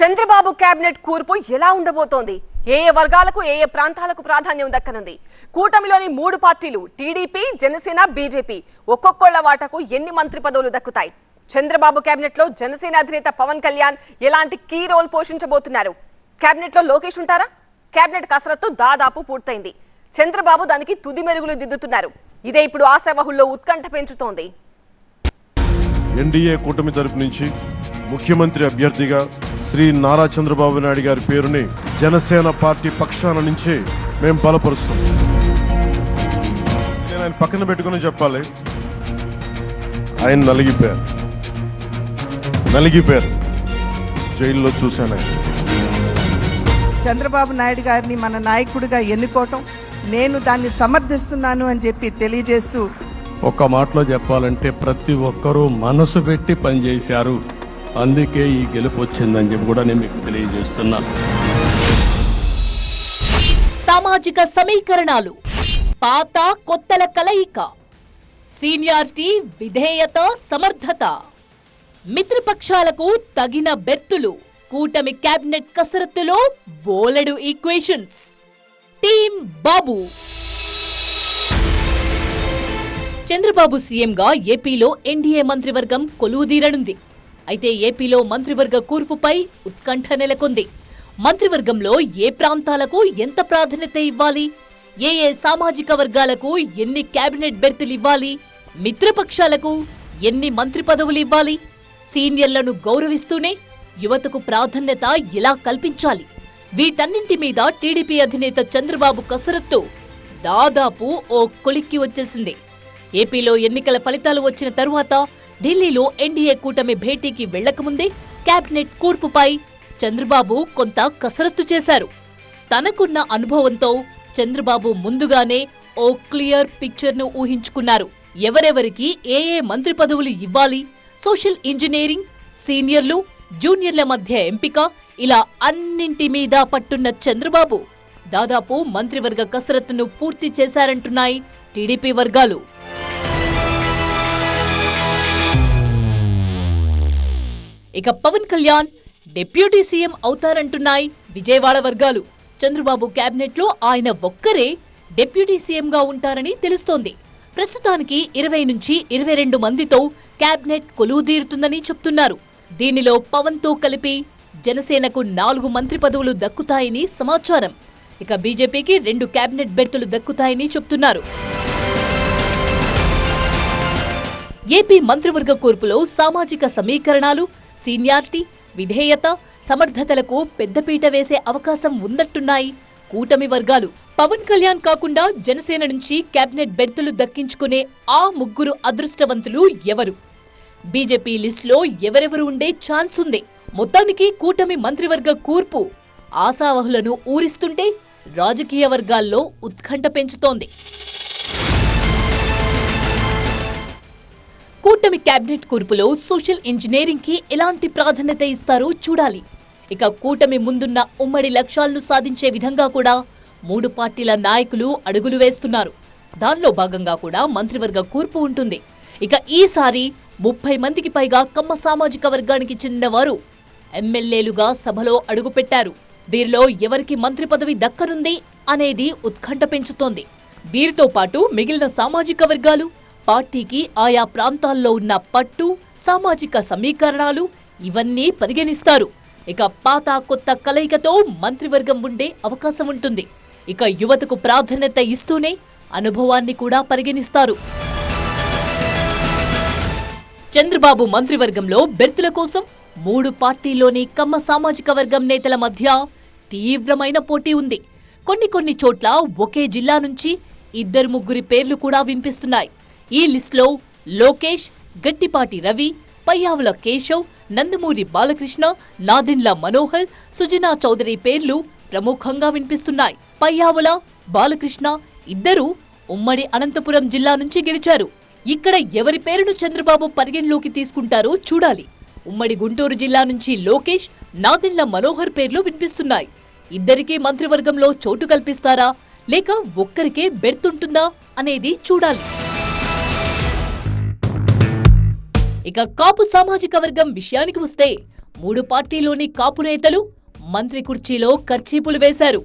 Chandrababu cabinet కూర్పు ఎలా ఉండబోతోంది? ఏ వర్గాలకు ఏ ప్రాంతాలకు ప్రాధాన్యం దక్కనుంది? కూటమిలోని 3 పార్టీలు టీడీపీ, జనసేన, బీజేపీ ఒక్కొక్కళ్ళ వాటకు ఎన్ని మంత్రి పదవులు దక్కుతాయి? చంద్రబాబు కేబినెట్ లో జనసేన అధినేత పవన్ కళ్యాణ్ ఎలాంటి కీ రోల్ పోషించబోతున్నారు? కేబినెట్ లో లోకేష్ ఉంటారా? కేబినెట్ కసరత్తు దాదాపు పూర్తయింది. చంద్రబాబు దానికి తుది మెరుగులు దిద్దుతున్నారు. ఇదే ఇప్పుడు ఆశావహుల్లో ఉత్కంఠ పెంచుతోంది. ఎన్డీఏ కూటమి తరపు నుంచి ముఖ్యమంత్రి అభ్యర్థిగా శ్రీ నారా చంద్రబాబు నాయుడు గారి పేరుని జనసేన పార్టీ పక్షాన నుంచి మేము బలపరుస్తాం. నేను ఆయన పక్కన పెట్టుకుని చెప్పాలి, ఆయన నలిగిపోయారు. జైల్లో చూశాను. చంద్రబాబు నాయుడు గారిని మన నాయకుడిగా ఎన్నుకోవటం నేను దాన్ని సమర్థిస్తున్నాను అని చెప్పి తెలియజేస్తూ, ఒక మాటలో చెప్పాలంటే ప్రతి ఒక్కరూ మనసు పెట్టి పనిచేశారు, అందుకే ఈ గెలుపు వచ్చిందని చెప్పి కూడా నేను మీకు తెలియజేస్తున్నాను. సామాజిక సమీకరణాలు, పాత కొత్తల కలయిక, సీనియారిటీ, విధేయత, సమర్థత, మిత్రపక్షాలకు తగిన బెర్తులు, కూటమి కేబినెట్ కసరత్తులో బోలెడు ఈక్వేషన్స్. టీం బాబు. చంద్రబాబు సీఎంగా ఏపీలో ఎన్డీఏ మంత్రివర్గం కొలువుదీరనుంది. అయితే ఏపీలో మంత్రివర్గ కూర్పుపై ఉత్కంఠ నెలకొంది. మంత్రివర్గంలో ఏ ప్రాంతాలకు ఎంత ప్రాధాన్యత ఇవ్వాలి, ఏ సామాజిక వర్గాలకు ఎన్ని కేబినెట్ బెర్తులు ఇవ్వాలి, మిత్రపక్షాలకు ఎన్ని మంత్రి పదవులు ఇవ్వాలి, సీనియర్లను గౌరవిస్తూనే యువతకు ప్రాధాన్యత ఎలా కల్పించాలి, వీటన్నింటి మీద టీడీపీ అధినేత చంద్రబాబు కసరత్తు దాదాపు ఓ కొలిక్కి వచ్చేసింది. ఏపీలో ఎన్నికల ఫలితాలు వచ్చిన తరువాత ఢిల్లీలో ఎన్డీఏ కూటమి భేటీకి వెళ్లకముందే కేబినెట్ కూర్పుపై చంద్రబాబు కొంత కసరత్తు చేశారు. తనకున్న అనుభవంతో చంద్రబాబు ముందుగానే ఓ క్లియర్ పిక్చర్ను ఊహించుకున్నారు. ఎవరెవరికి ఏ మంత్రి పదవులు ఇవ్వాలి, సోషల్ ఇంజనీరింగ్, సీనియర్లు, జూనియర్ల మధ్య ఎంపిక, ఇలా అన్నింటి మీద పట్టున్న చంద్రబాబు దాదాపు మంత్రివర్గ కసరత్తును పూర్తి చేశారంటున్నాయి టీడీపీ వర్గాలు. ఇక పవన్ కళ్యాణ్ డిప్యూటీ సీఎం అవుతారంటున్నాయి విజయవాడ వర్గాలు. చంద్రబాబు కేబినెట్ లో ఆయన ఒక్కరే డిప్యూటీ సీఎంగా ఉంటారని తెలుస్తోంది. ప్రస్తుతానికి 20 నుంచి 22 మందితో కేబినెట్ కొలువుదీరుతుందని చెప్తున్నారు. దీనిలో పవన్ తో కలిపి జనసేనకు 4 మంత్రి పదవులు దక్కుతాయని సమాచారం. ఇక బీజేపీకి 2 కేబినెట్ బెర్తులు దక్కుతాయని చెప్తున్నారు. ఏపీ మంత్రివర్గ కూర్పులో సామాజిక సమీకరణాలు, సీనియారిటీ, విధేయత, సమర్థతలకు పెద్దపీట వేసే అవకాశం ఉందంటున్నాయి కూటమి వర్గాలు. పవన్ కళ్యాణ్ కాకుండా జనసేన నుంచి కేబినెట్ బెర్తులు దక్కించుకునే ఆ 3 అదృష్టవంతులు ఎవరు? బీజేపీ లిస్టులో ఎవరెవరు ఉండే ఛాన్స్ ఉంది? మొత్తానికి కూటమి మంత్రివర్గ కూర్పు ఆశావహులను ఊరిస్తుంటే రాజకీయ వర్గాల్లో ఉత్కంఠ పెంచుతోంది. కూటమి కేబినెట్ కూర్పులో సోషల్ ఇంజనీరింగ్ కి ఎలాంటి ప్రాధాన్యత ఇస్తారో చూడాలి. ఇక కూటమి ముందున్న ఉమ్మడి లక్ష్యాలను సాధించే విధంగా కూడా 3 పార్టీల నాయకులు అడుగులు వేస్తున్నారు. దానిలో భాగంగా కూడా మంత్రివర్గ కూర్పు ఉంటుంది. ఇక ఈసారి 30 మందికి పైగా కమ్మ సామాజిక వర్గానికి చెందిన వారు ఎమ్మెల్యేలుగా సభలో అడుగుపెట్టారు. వీరిలో ఎవరికి మంత్రి పదవి దక్కనుంది అనేది ఉత్కంఠ పెంచుతోంది. వీరితో పాటు మిగిలిన సామాజిక వర్గాలు, పార్టీకి ఆయా ప్రాంతాల్లో ఉన్న పట్టు, సామాజిక సమీకరణాలు ఇవన్నీ పరిగణిస్తారు. ఇక పాత కొత్త కలయికతో మంత్రివర్గం ఉండే అవకాశం ఉంటుంది. ఇక యువతకు ప్రాధాన్యత ఇస్తూనే అనుభవాన్ని కూడా పరిగణిస్తారు. చంద్రబాబు మంత్రివర్గంలో బెర్తుల కోసం 3 పార్టీల్లోని కమ్మ సామాజిక వర్గం నేతల మధ్య తీవ్రమైన పోటీ ఉంది. కొన్ని చోట్ల ఒకే జిల్లా నుంచి 2-3 పేర్లు కూడా వినిపిస్తున్నాయి. ఈ లిస్టులో లోకేష్, గట్టిపాటి రవి, పయ్యావుల కేశవ్, నందమూరి బాలకృష్ణ, నాదెండ్ల మనోహర్, సుజనా చౌదరి పేర్లు ప్రముఖంగా వినిపిస్తున్నాయి. పయ్యావుల, బాలకృష్ణ ఇద్దరూ ఉమ్మడి అనంతపురం జిల్లా నుంచి గెలిచారు. ఇక్కడ ఎవరి పేరును చంద్రబాబు పరిగణలోకి తీసుకుంటారో చూడాలి. ఉమ్మడి గుంటూరు జిల్లా నుంచి లోకేష్, నాదెండ్ల మనోహర్ పేర్లు వినిపిస్తున్నాయి. ఇద్దరికీ మంత్రివర్గంలో చోటు కల్పిస్తారా, లేక ఒక్కరికే బెర్తుంటుందా అనేది చూడాలి. ఇక కాపు సామాజిక వర్గం విషయానికి వస్తే 3 పార్టీలోని కాపు నేతలు మంత్రి కుర్చీలో కర్చీపులు వేశారు.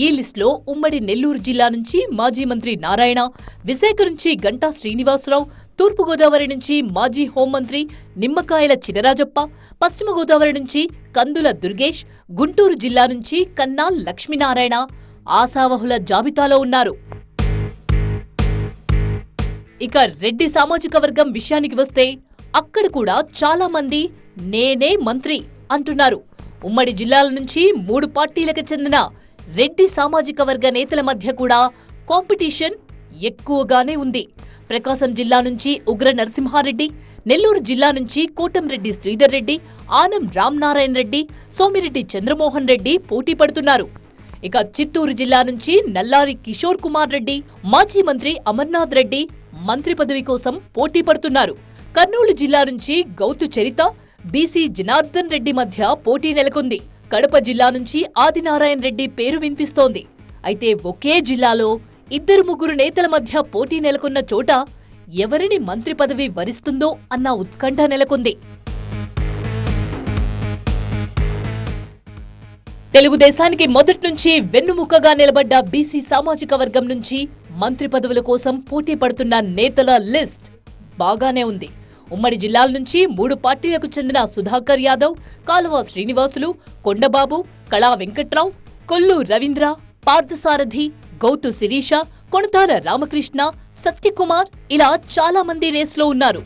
ఈ లిస్టులో ఉమ్మడి నెల్లూరు జిల్లా నుంచి మాజీ మంత్రి నారాయణ, విశాఖ నుంచి గంటా శ్రీనివాసరావు, తూర్పుగోదావరి నుంచి మాజీ హోంమంత్రి నిమ్మకాయల చినరాజప్ప, పశ్చిమ గోదావరి నుంచి కందుల దుర్గేష్, గుంటూరు జిల్లా నుంచి కన్నా లక్ష్మీనారాయణ ఆశావహుల జాబితాలో ఉన్నారు. ఇక రెడ్డి సామాజిక వర్గం విషయానికి వస్తే అక్కడ కూడా చాలా మంది నేనే మంత్రి అంటున్నారు. ఉమ్మడి జిల్లాల నుంచి 3 పార్టీలకు చెందిన రెడ్డి సామాజిక వర్గ నేతల మధ్య కూడా కాంపిటీషన్ ఎక్కువగానే ఉంది. ప్రకాశం జిల్లా నుంచి ఉగ్ర నరసింహారెడ్డి, నెల్లూరు జిల్లా నుంచి కోటంరెడ్డి శ్రీధర్ రెడ్డి, ఆనం రామనారాయణ రెడ్డి, సోమిరెడ్డి చంద్రమోహన్ రెడ్డి పోటీ పడుతున్నారు. ఇక చిత్తూరు జిల్లా నుంచి నల్లారి కిషోర్ కుమార్ రెడ్డి, మాజీ మంత్రి అమర్నాథ్ రెడ్డి మంత్రి పదవి కోసం పోటీ పడుతున్నారు. కర్నూలు జిల్లా నుంచి గౌతు చరిత, బీసీ జనార్దన్ రెడ్డి మధ్య పోటీ నెలకొంది. కడప జిల్లా నుంచి ఆదినారాయణ రెడ్డి పేరు వినిపిస్తోంది. అయితే ఒకే జిల్లాలో 2-3 నేతల మధ్య పోటీ నెలకొన్న చోట ఎవరిని మంత్రి పదవి వరిస్తుందో అన్న ఉత్కంఠ నెలకొంది. తెలుగుదేశానికి మొదటి నుంచి వెన్నుముక్కగా నిలబడ్డ బీసీ సామాజిక వర్గం నుంచి మంత్రి పదవుల కోసం పోటీ పడుతున్న నేతల లిస్ట్ బాగానే ఉంది. ఉమ్మడి జిల్లాల నుంచి 3 పార్టీలకు చెందిన సుధాకర్ యాదవ్, కాలువ శ్రీనివాసులు, కొండబాబు, కళా వెంకట్రావు, కొల్లు రవీంద్ర, పార్థసారథి, గౌతు శిరీష, కొణతాల రామకృష్ణ, సత్యకుమార్ ఇలా చాలా మంది రేస్లో ఉన్నారు.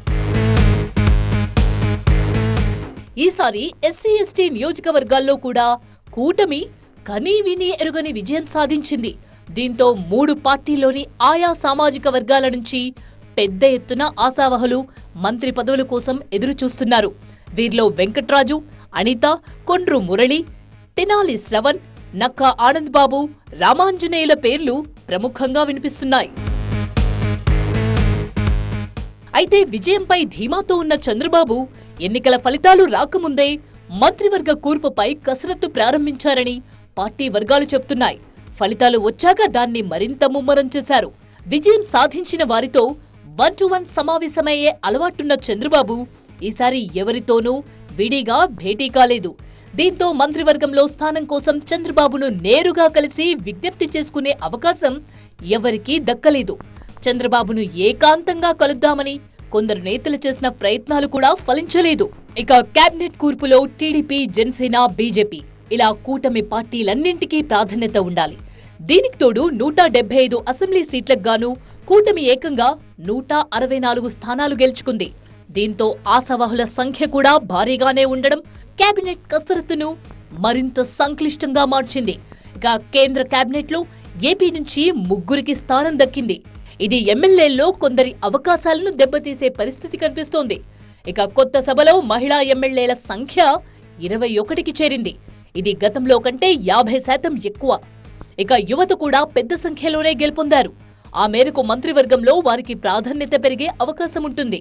ఈసారి ఎస్సీ ఎస్టీ నియోజకవర్గాల్లో కూడా కూటమి కనీ విని ఎరుగని విజయం సాధించింది. దీంతో 3 పార్టీల్లోని ఆయా సామాజిక వర్గాల నుంచి పెద్ద ఎత్తున ఆశావహులు మంత్రి పదవుల కోసం ఎదురుచూస్తున్నారు. వీరిలో వెంకట్రాజు, అనిత, కొండ్రు మురళి, తెనాలి శ్రవణ్, నక్కా ఆనంద్ బాబు, రామాంజనేయుల పేర్లు ప్రముఖంగా వినిపిస్తున్నాయి. అయితే విజయంపై ధీమాతో ఉన్న చంద్రబాబు ఎన్నికల ఫలితాలు రాకముందే మంత్రివర్గ కూర్పుపై కసరత్తు ప్రారంభించారని పార్టీ వర్గాలు చెబుతున్నాయి. ఫలితాలు వచ్చాక దాన్ని మరింత ముమ్మరం చేశారు. విజయం సాధించిన వారితో 1-to-1 సమావేశమయ్యే అలవాటున్న చంద్రబాబు ఈసారి ఎవరితోనూ విడిగా భేటీ కాలేదు. దీంతో మంత్రివర్గంలో స్థానం కోసం చంద్రబాబును నేరుగా కలిసి విజ్ఞప్తి చేసుకునే అవకాశం ఎవరికీ దక్కలేదు. చంద్రబాబును ఏకాంతంగా కలుద్దామని కొందరు నేతలు చేసిన ప్రయత్నాలు కూడా ఫలించలేదు. ఇక కేబినెట్ కూర్పులో టీడీపీ, జనసేన, బీజేపీ ఇలా కూటమి పార్టీలన్నింటికీ ప్రాధాన్యత ఉండాలి. దీనికి తోడు 175 అసెంబ్లీ సీట్లకు గాను కూటమి ఏకంగా 164 స్థానాలు గెలుచుకుంది. దీంతో ఆశావహుల సంఖ్య కూడా భారీగానే ఉండడం కేబినెట్ కసరత్తును మరింత సంక్లిష్టంగా మార్చింది. ఇక కేంద్ర కేబినెట్లో ఏపీ నుంచి 3కి స్థానం దక్కింది. ఇది ఎమ్మెల్యేల్లో కొందరి అవకాశాలను దెబ్బతీసే పరిస్థితి కనిపిస్తోంది. ఇక కొత్త సభలో మహిళా ఎమ్మెల్యేల సంఖ్య 21కి చేరింది. ఇది గతంలో కంటే 50% ఎక్కువ. ఇక యువత కూడా పెద్ద సంఖ్యలోనే గెలుపొందారు. ఆ మేరకు మంత్రివర్గంలో వారికి ప్రాధాన్యత పెరిగే అవకాశం ఉంటుంది.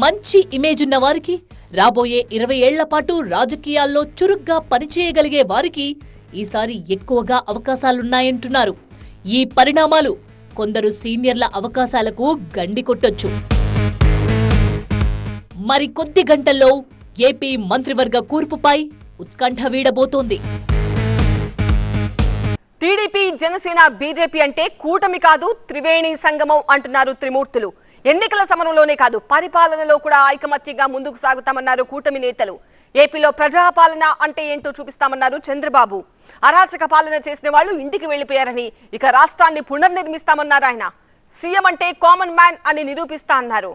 మంచి ఇమేజ్ ఉన్న వారికి, రాబోయే 20 ఏళ్ల పాటు రాజకీయాల్లో చురుగ్గా పనిచేయగలిగే వారికి ఈసారి ఎక్కువగా అవకాశాలున్నాయంటున్నారు. ఈ పరిణామాలు కొందరు సీనియర్ల అవకాశాలకు గండి కొట్టొచ్చు. మరి కొద్ది గంటల్లో ఏపీ మంత్రివర్గ కూర్పుపై ఉత్కంఠ వీడబోతోంది. టీడీపీ, జనసేన, బీజేపీ అంటే కూటమి కాదు త్రివేణి సంగమం అంటున్నారు త్రిమూర్తులు. ఎన్నికల సమరంలోనే కాదు పరిపాలనలో కూడా ఐకమత్యంగా ముందుకు సాగుతామన్నారు కూటమి నేతలు. ఏపీలో ప్రజాపాలన అంటే ఏంటో చూపిస్తామన్నారు చంద్రబాబు. అరాచక పాలన చేసిన వాళ్ళు ఇంటికి వెళ్లిపోయారని, ఇక రాష్ట్రాన్ని పునర్నిర్మిస్తామన్నారు ఆయన. సీఎం అంటే కామన్ మ్యాన్ అని నిరూపిస్తా అన్నారు.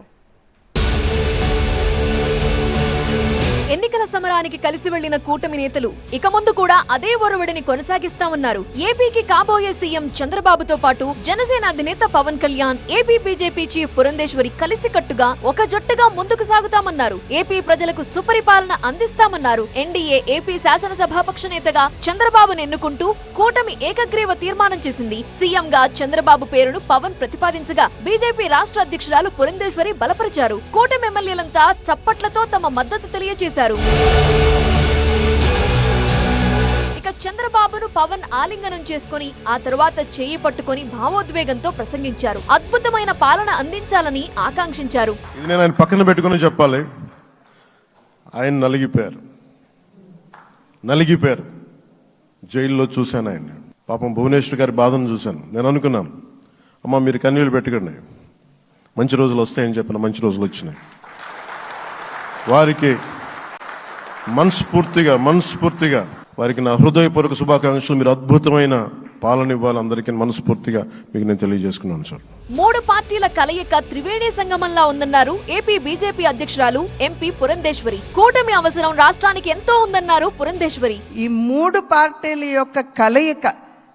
ఎన్నికల సమరానికి కలిసి వెళ్లిన కూటమి నేతలు ఇక ముందు కూడా అదే ఒరవడిని కొనసాగిస్తామన్నారు. ఏపీకి కాబోయే సీఎం చంద్రబాబుతో పాటు జనసేన అధినేత Pawan Kalyan, AP BJP chief Purandeswari కలిసికట్టుగా ఒక జట్టుగా ముందుకు సాగుతామన్నారు. ఏపీ ప్రజలకు సుపరిపాలన అందిస్తామన్నారు. ఎన్డీఏ ఏపీ శాసనసభాపక్ష నేతగా చంద్రబాబును ఎన్నుకుంటూ కూటమి ఏకగ్రీవ తీర్మానం చేసింది. సీఎం గా చంద్రబాబు పేరును పవన్ ప్రతిపాదించగా బీజేపీ రాష్ట్ర అధ్యక్షురాలు పురంధేశ్వరి బలపరిచారు. కూటమి ఎమ్మెల్యేలంతా చప్పట్లతో తమ మద్దతు తెలియజేశారు. ఇక చంద్రబాబును పవన్ ఆలింగనం చేసుకుని ఆ తర్వాత చేయి పట్టుకుని భావోద్వేగంతో ప్రసంగించారు. అద్భుతమైన పాలన అందించాలని ఆకాంక్షించారు. ఇది నేను ఆయన పక్కన పెట్టుకుని చెప్పాలి. ఆయన నలిగిపోయారు. నలిగిపోయారు. జైల్లో చూశాను ఆయన. పాపం భువనేశ్వర్ గారి బాధను చూశాను. నేను అనుకున్నాను, అమ్మ మీరు కన్నీళ్ళు పెట్టకండి, మంచి రోజులు వస్తాయని చెప్పిన మంచి రోజులు వచ్చినాయి. వారికి మనస్ఫూర్తిగా వారికి నా హృదయపూర్వక శుభాకాంక్షలు. మీరు అద్భుతమైన పాలన ఇవ్వాలి అందరికీ మనస్ఫూర్తిగా మీకు నేను తెలియజేసుకున్నాను సార్. 3 పార్టీల కలయిక త్రివేణి సంగమంలా ఉందన్నారు ఏపీ బీజేపీ అధ్యక్షురాలు ఎంపీ పురంధేశ్వరి. కూటమి అవసరం రాష్ట్రానికి ఎంతో ఉందన్నారు పురంధేశ్వరి. ఈ 3 పార్టీల యొక్క కలయిక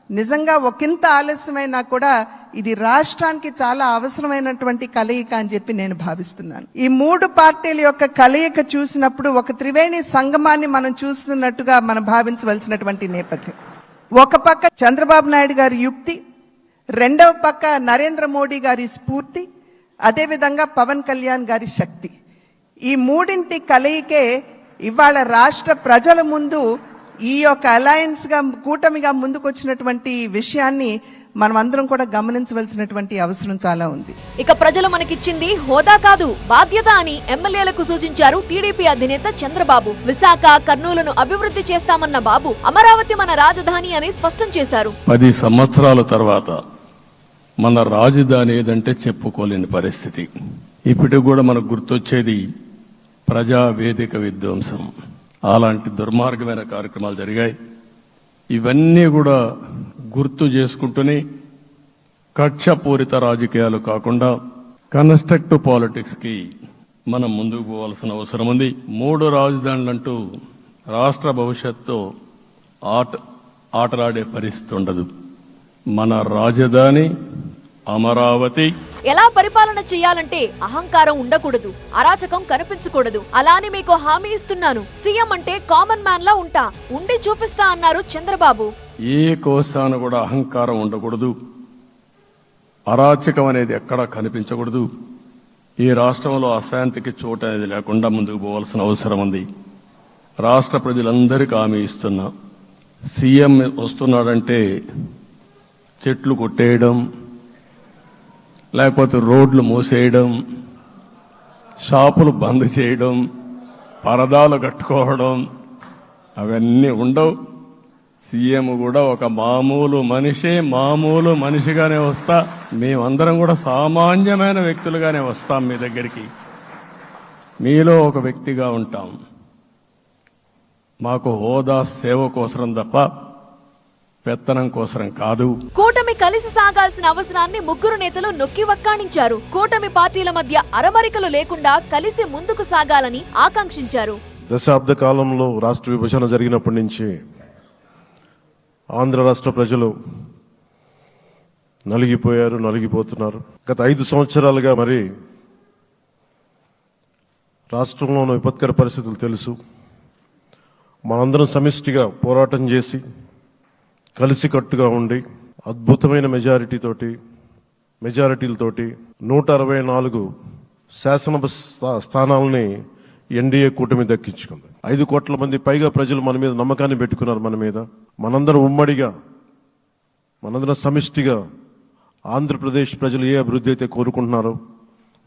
నిజంగా ఒకంత ఆలస్యమైనా కూడా ఇది రాష్ట్రానికి చాలా అవసరమైనటువంటి కలయిక అని చెప్పి నేను భావిస్తున్నాను. ఈ 3 పార్టీల యొక్క కలయిక చూసినప్పుడు ఒక త్రివేణి సంగమాన్ని మనం చూస్తున్నట్టుగా మనం భావించవలసినటువంటి నేపథ్యం. ఒక పక్క చంద్రబాబు నాయుడు గారి యుక్తి, రెండవ పక్క నరేంద్ర మోడీ గారి స్ఫూర్తి, అదేవిధంగా పవన్ కళ్యాణ్ గారి శక్తి. ఈ మూడింటి కలయికే ఇవాళ రాష్ట్ర ప్రజల ముందు ఈ యొక్క అలయన్స్ గా కూటమిగా ముందుకొచ్చినటువంటి విషయాన్ని మనం అందరం కూడా గమనించవలసినటువంటి అవసరం చాలా ఉంది. ఇక ప్రజలు మనకిచ్చింది హోదా కాదు బాధ్యత అని ఎమ్మెల్యేలకు సూచించారు టీడీపీ అధినేత చంద్రబాబు. విశాఖ, కర్నూలును అభివృద్ధి చేస్తామన్న బాబు అమరావతి మన రాజధాని అని స్పష్టం చేశారు. 10 సంవత్సరాల తర్వాత మన రాజధాని ఏదంటే చెప్పుకోలేని పరిస్థితి. ఇప్పటికి కూడా మనకు గుర్తొచ్చేది ప్రజావేదిక విధ్వంసం. అలాంటి దుర్మార్గమైన కార్యక్రమాలు జరిగాయి. ఇవన్నీ కూడా గుర్తు చేసుకుంటూనే కక్షపూరిత రాజకీయాలు కాకుండా కన్స్ట్రక్టివ్ పాలిటిక్స్ కి మనం ముందుకు పోవాల్సిన అవసరం ఉంది. 3 రాజధానులంటూ రాష్ట్ర భవిష్యత్తు ఆటలాడే పరిస్థితి ఉండదు. మన రాజధాని అమరావతి. ఎలా పరిపాలన చేయాలంటే అహంకారం ఉండకూడదు, అరాచకం కనిపించకూడదు. అలాని మీకు హామీ ఇస్తున్నాను, సీఎం అంటే కామన్ మ్యాన్ లా ఉంటా, ఉండి చూపిస్తా అన్నారు చంద్రబాబు. ఏ కోసాన కూడా అహంకారం ఉండకూడదు, అరాచకం అనేది ఎక్కడా కనిపించకూడదు. ఈ రాష్ట్రంలో అశాంతికి చోటు అనేది లేకుండా ముందుకు పోవాల్సిన అవసరం ఉంది. రాష్ట్ర ప్రజలందరికీ హామీ ఇస్తున్నా, సీఎం వస్తున్నాడంటే చెట్లు కొట్టేయడం, లేకపోతే రోడ్లు మూసేయడం, షాపులు బంద్ చేయడం, పరదాలు కట్టుకోవడం అవన్నీ ఉండవు. సీఎం కూడా ఒక మామూలు మనిషిగానే వస్తా. మేమందరం కూడా సామాన్యమైన వ్యక్తులుగానే వస్తాం మీ దగ్గరికి. మీలో ఒక వ్యక్తిగా ఉంటాం. మాకు హోదా సేవ కోసరం తప్ప పెత్తనం కోసరం కాదు. కూటమి కలిసి సాగాల్సిన అవసరాన్ని 3 నేతలు నొక్కి వక్కాణించారు. కూటమి పార్టీల మధ్య అరమరికలు లేకుండా కలిసి ముందుకు సాగాలని ఆకాంక్షించారు. దశాబ్ద కాలంలో రాష్ట్ర విభజన జరిగినప్పటి నుంచి ఆంధ్ర రాష్ట్ర ప్రజలు నలిగిపోతున్నారు. గత 5 సంవత్సరాలుగా మరి రాష్ట్రంలోని విపత్కర పరిస్థితులు తెలుసు. మనందరం సమిష్టిగా పోరాటం చేసి కలిసికట్టుగా ఉండి అద్భుతమైన మెజారిటీలతోటి 164 శాసనసభ స్థానాలని ఎన్డీఏ కూటమి దక్కించుకుంది. 5 కోట్ల మంది పైగా ప్రజలు మన మీద నమ్మకాన్ని పెట్టుకున్నారు. మన మీద మనందరం ఉమ్మడిగా, మనందరం సమిష్టిగా ఆంధ్రప్రదేశ్ ప్రజలు ఏ అభివృద్ధి అయితే కోరుకుంటున్నారో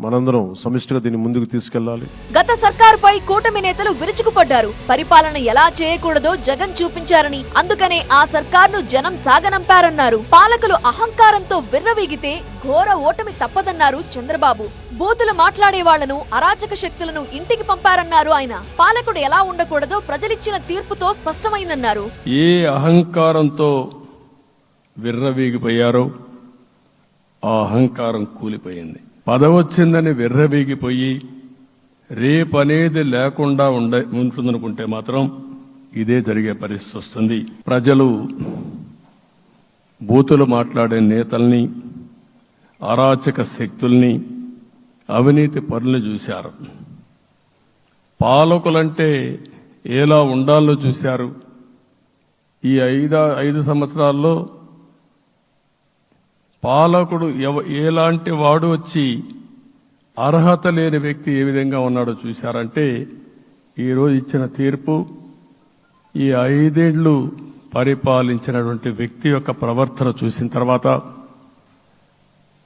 మనందరం సమిష్టిగా దీన్ని ముందుకు తీసుకెళ్లాలి. గత సర్కారుపై కూటమి నేతలు విరుచుకుపడ్డారు. పరిపాలన ఎలా చేయకూడదో జగన్ చూపించారని, అందుకనే ఆ సర్కార్ను జనం సాగనంపారన్నారు. పాలకులు అహంకారంతో విర్రవీగితే ఘోర ఓటమి తప్పదన్నారు చంద్రబాబు. బూతులు మాట్లాడే వాళ్లను, అరాచక శక్తులను ఇంటికి పంపారన్నారు ఆయన. పాలకుడు ఎలా ఉండకూడదో ప్రజలిచ్చిన తీర్పుతో స్పష్టమైందన్నారు. ఏ అహంకారంతో విర్రవీగిపోయారో ఆ అహంకారం కూలిపోయింది. పదవొచ్చిందని విర్రవీగిపోయి రేపనేది లేకుండా ఉంటుందనుకుంటే మాత్రం ఇదే జరిగే పరిస్థితి వస్తుంది. ప్రజలు బూతులు మాట్లాడే నేతల్ని, అరాచక శక్తుల్ని, అవినీతి పరుల్ని చూశారు. పాలకులంటే ఎలా ఉండాలో చూశారు. ఈ 5 సంవత్సరాల్లో పాలకుడు ఎలాంటి వాడు వచ్చి అర్హత లేని వ్యక్తి ఏ విధంగా ఉన్నాడో చూశారంటే ఈరోజు ఇచ్చిన తీర్పు ఈ 5 ఏళ్లు పరిపాలించినటువంటి వ్యక్తి యొక్క ప్రవర్తన చూసిన తర్వాత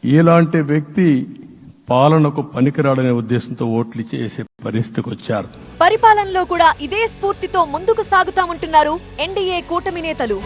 ఇలాంటి వ్యక్తి పాలనకు పనికిరాడనే ఉద్దేశంతో ఓట్లు చేసే పరిస్థితికి వచ్చారు. పరిపాలనలో కూడా ఇదే స్ఫూర్తితో ముందుకు సాగుతామంటున్నారు ఎన్డీఏ కూటమి నేతలు.